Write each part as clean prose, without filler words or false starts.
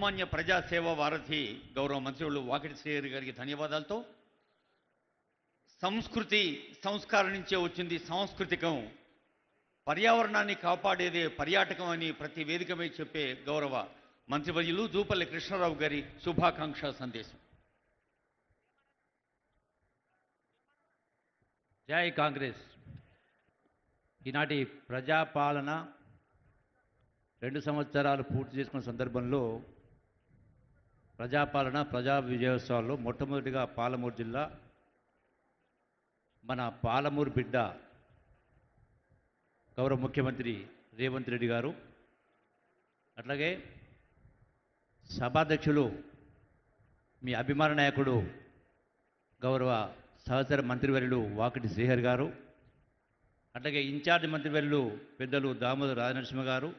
సామాన్య ప్రజాసేవ వారధి గౌరవ మంత్రులు వాకిటి శ్రీహరి గారికి ధన్యవాదాలతో సంస్కృతి సంస్కారం నుంచే వచ్చింది సాంస్కృతికం, పర్యావరణాన్ని కాపాడేదే పర్యాటకం అని ప్రతి వేదికపై చెప్పే గౌరవ మంత్రివర్యులు జూపల్లి కృష్ణారావు గారి శుభాకాంక్ష సందేశం. జై కాంగ్రెస్. ఈనాటి ప్రజాపాలన 2 సంవత్సరాలు పూర్తి చేసుకున్న సందర్భంలో ప్రజాపాలన ప్రజా విజయోత్సవాల్లో మొట్టమొదటిగా పాలమూరు జిల్లా, మన పాలమూరు బిడ్డ గౌరవ ముఖ్యమంత్రి రేవంత్ రెడ్డి గారు, అట్లాగే సభాధ్యక్షులు మీ అభిమాన నాయకుడు గౌరవ సహచర మంత్రివర్యులు వాకిటి శ్రీహరి గారు, అట్లాగే ఇన్ఛార్జ్ మంత్రివర్యులు పెద్దలు దామోదర రాజనరసింహ గారు,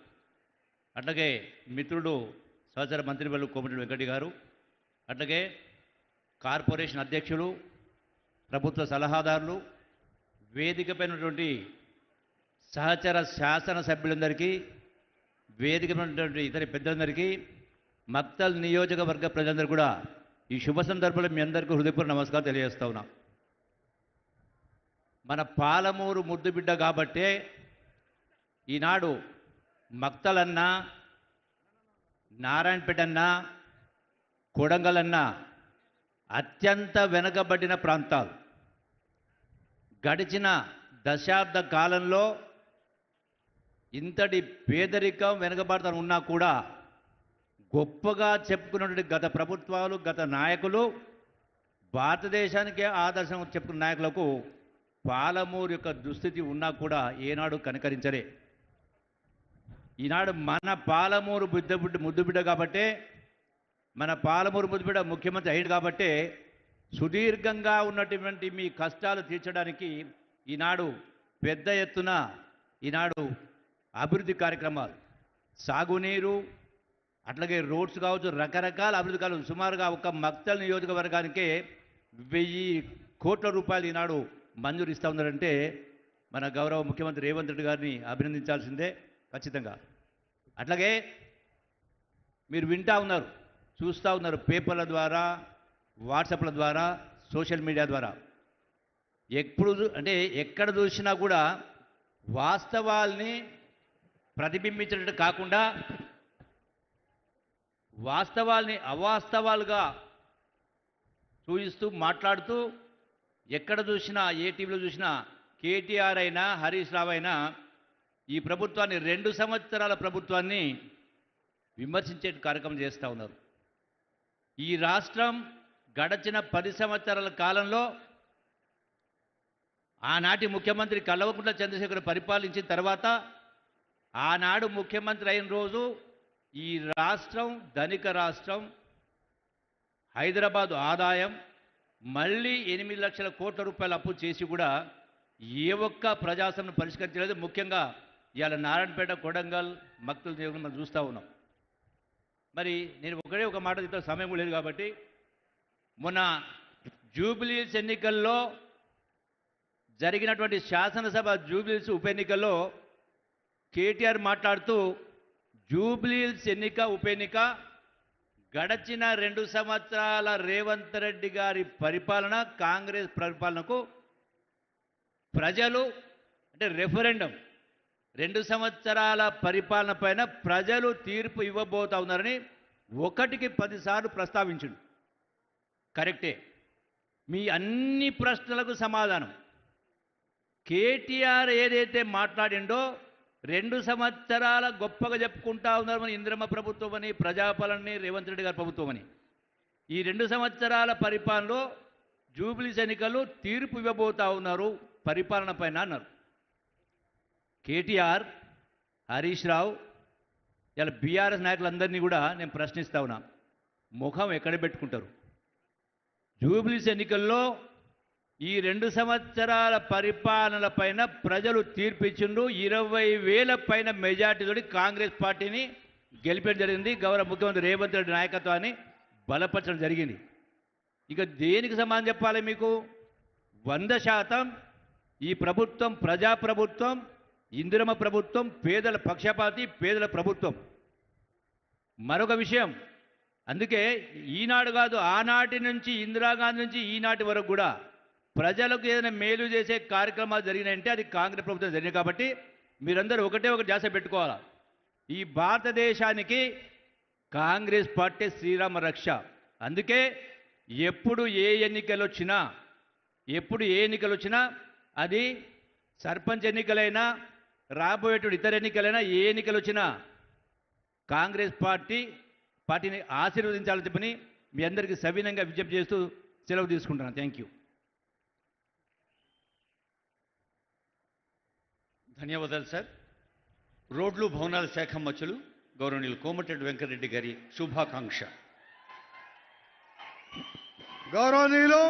అట్లాగే మిత్రుడు సహచర మంత్రివర్యులు కోమటిరెడ్డి వెంకటి గారు, అట్లాగే కార్పొరేషన్ అధ్యక్షులు, ప్రభుత్వ సలహాదారులు, వేదికపైనటువంటి సహచర శాసనసభ్యులందరికీ, వేదికపైనటువంటి ఇతర పెద్దలందరికీ, మక్తల్ నియోజకవర్గ ప్రజలందరూ కూడా ఈ శుభ సందర్భంలో మీ అందరికీ హృదయపూర్వక నమస్కారం తెలియజేస్తా ఉన్నాం. మన పాలమూరు ముద్దుబిడ్డ కాబట్టే ఈనాడు మక్తలన్నా, నారాయణపేట అన్నా, కొడంగల్ అన్నా అత్యంత వెనుకబడిన ప్రాంతాలు. గడిచిన దశాబ్ద కాలంలో ఇంతటి పేదరికం వెనుకబడతాను ఉన్నా కూడా గొప్పగా చెప్పుకున్నటువంటి గత ప్రభుత్వాలు, గత నాయకులు, భారతదేశానికే ఆదర్శం చెప్పుకున్న నాయకులకు పాలమూరు యొక్క దుస్థితి ఉన్నా కూడా ఏనాడు కనికరించలే. ఈనాడు మన పాలమూరు ముద్దుబిడ్డ కాబట్టే, మన పాలమూరు ముద్దుబిడ్డ ముఖ్యమంత్రి అయ్యాడు కాబట్టే సుదీర్ఘంగా ఉన్నటువంటి మీ కష్టాలు తీర్చడానికి ఈనాడు పెద్ద ఎత్తున ఈనాడు అభివృద్ధి కార్యక్రమాలు, సాగునీరు, అట్లాగే రోడ్స్ కావచ్చు, రకరకాల అభివృద్ధి కావచ్చు. సుమారుగా ఒక మక్తల్ నియోజకవర్గానికే 1000 కోట్ల రూపాయలు ఈనాడు మంజూరు ఇస్తూ ఉన్నారంటే మన గౌరవ ముఖ్యమంత్రి రేవంత్ రెడ్డి గారిని అభినందించాల్సిందే ఖచ్చితంగా. అట్లాగే మీరు వింటూ ఉన్నారు, చూస్తూ ఉన్నారు, పేపర్ల ద్వారా, వాట్సాప్ల ద్వారా, సోషల్ మీడియా ద్వారా. ఎక్కడ చూసినా కూడా వాస్తవాల్ని ప్రతిబింబించినట్టు కాకుండా వాస్తవాల్ని అవాస్తవాలుగా చూపిస్తూ మాట్లాడుతూ, ఎక్కడ చూసినా, ఏ టీవీలో చూసినా కేటీఆర్ అయినా హరీష్ రావు అయినా ఈ ప్రభుత్వాన్ని 2 సంవత్సరాల ప్రభుత్వాన్ని విమర్శించే కార్యక్రమం చేస్తూ ఉన్నారు. ఈ రాష్ట్రం గడచిన 10 సంవత్సరాల కాలంలో ఆనాటి ముఖ్యమంత్రి కల్వకుంట్ల చంద్రశేఖర్ పరిపాలించిన తర్వాత, ఆనాడు ముఖ్యమంత్రి అయిన రోజు ఈ రాష్ట్రం ధనిక రాష్ట్రం, హైదరాబాదు ఆదాయం, మళ్ళీ 8 లక్షల కోట్ల రూపాయల అప్పు చేసి కూడా ఏ ఒక్క ప్రజాసమస్యను పరిష్కరించలేదు. ముఖ్యంగా ఇవాళ నారాయణపేట, కొడంగల్, మక్తల్ దేవుని మనం చూస్తూ ఉన్నాం. మరి నేను ఒక మాట చెప్తే సమయం కూడా లేదు కాబట్టి, మొన్న జూబ్లీహిల్స్ ఎన్నికల్లో జరిగినటువంటి శాసనసభ జూబ్లీహిల్స్ ఉప ఎన్నికల్లో కేటీఆర్ మాట్లాడుతూ, జూబ్లీహిల్స్ ఉప ఎన్నిక గడచిన 2 సంవత్సరాల రేవంత్ రెడ్డి గారి పరిపాలన, కాంగ్రెస్ పరిపాలనకు ప్రజలు రెఫరెండం 2 సంవత్సరాల పరిపాలన పైన ప్రజలు తీర్పు ఇవ్వబోతా ఉన్నారని 1కి 10 సార్లు ప్రస్తావించిండు. కరెక్టే. మీ అన్ని ప్రశ్నలకు సమాధానం కేటీఆర్ ఏదైతే మాట్లాడిండో, 2 సంవత్సరాల గొప్పగా చెప్పుకుంటా ఉన్నారు మన ఇందిరమ్మ ప్రభుత్వం అని, ప్రజాపాలనని, రేవంత్ రెడ్డి గారి ప్రభుత్వం అని. ఈ 2 సంవత్సరాల పరిపాలనలో జూబ్లీహిల్స్ ఎన్నికలు తీర్పు ఇవ్వబోతా ఉన్నారు పరిపాలన పైన అన్నారు. కేటీఆర్, హరీష్ రావు, ఇలా బీఆర్ఎస్ నాయకులందరినీ కూడా నేను ప్రశ్నిస్తా ఉన్నా, ముఖం ఎక్కడ పెట్టుకుంటారు? జూబ్లీహిల్స్ ఎన్నికల్లో ఈ 2 సంవత్సరాల పరిపాలనల పైన ప్రజలు తీర్పు ఇచ్చిండ్రు. 20,000 పైన మెజార్టీతోటి కాంగ్రెస్ పార్టీని గెలిపేయడం జరిగింది. గౌరవ ముఖ్యమంత్రి రేవంత్ రెడ్డి నాయకత్వాన్ని బలపరచడం జరిగింది. ఇక దేనికి సమాధానం చెప్పాలి మీకు? 100% ఈ ప్రభుత్వం ప్రజాప్రభుత్వం, ఇందిరమ్మ ప్రభుత్వం, పేదల పక్షపాతి, పేదల ప్రభుత్వం. మరొక విషయం, అందుకే ఈనాడు కాదు, ఆనాటి నుంచి ఇందిరాగాంధీ నుంచి ఈనాటి వరకు కూడా ప్రజలకు ఏదైనా మేలు చేసే కార్యక్రమాలు జరిగినాయంటే అది కాంగ్రెస్ ప్రభుత్వం జరిగింది. కాబట్టి మీరందరూ ఒకటే ఒక ధ్యాస పెట్టుకోవాలా, ఈ భారతదేశానికి కాంగ్రెస్ పార్టీ శ్రీరామ రక్ష. అందుకే ఎప్పుడు ఏ ఎన్నికలు వచ్చినా అది సర్పంచ్ ఎన్నికలైనా రాబోయేటువంటి ఇతర ఎన్నికలైనా ఏ ఎన్నికలు వచ్చినా కాంగ్రెస్ పార్టీని ఆశీర్వదించాలని చెప్పని మీ అందరికీ సవినంగా విజ్ఞప్తి చేస్తూ సెలవు తీసుకుంటున్నాను. Thank you. ధన్యవాదాలు సార్. రోడ్లు భవనాల శాఖ మంత్రులు గౌరవనీయులు కోమటిరెడ్డి వెంకటరెడ్డి గారి శుభాకాంక్ష. గౌరవనీయులు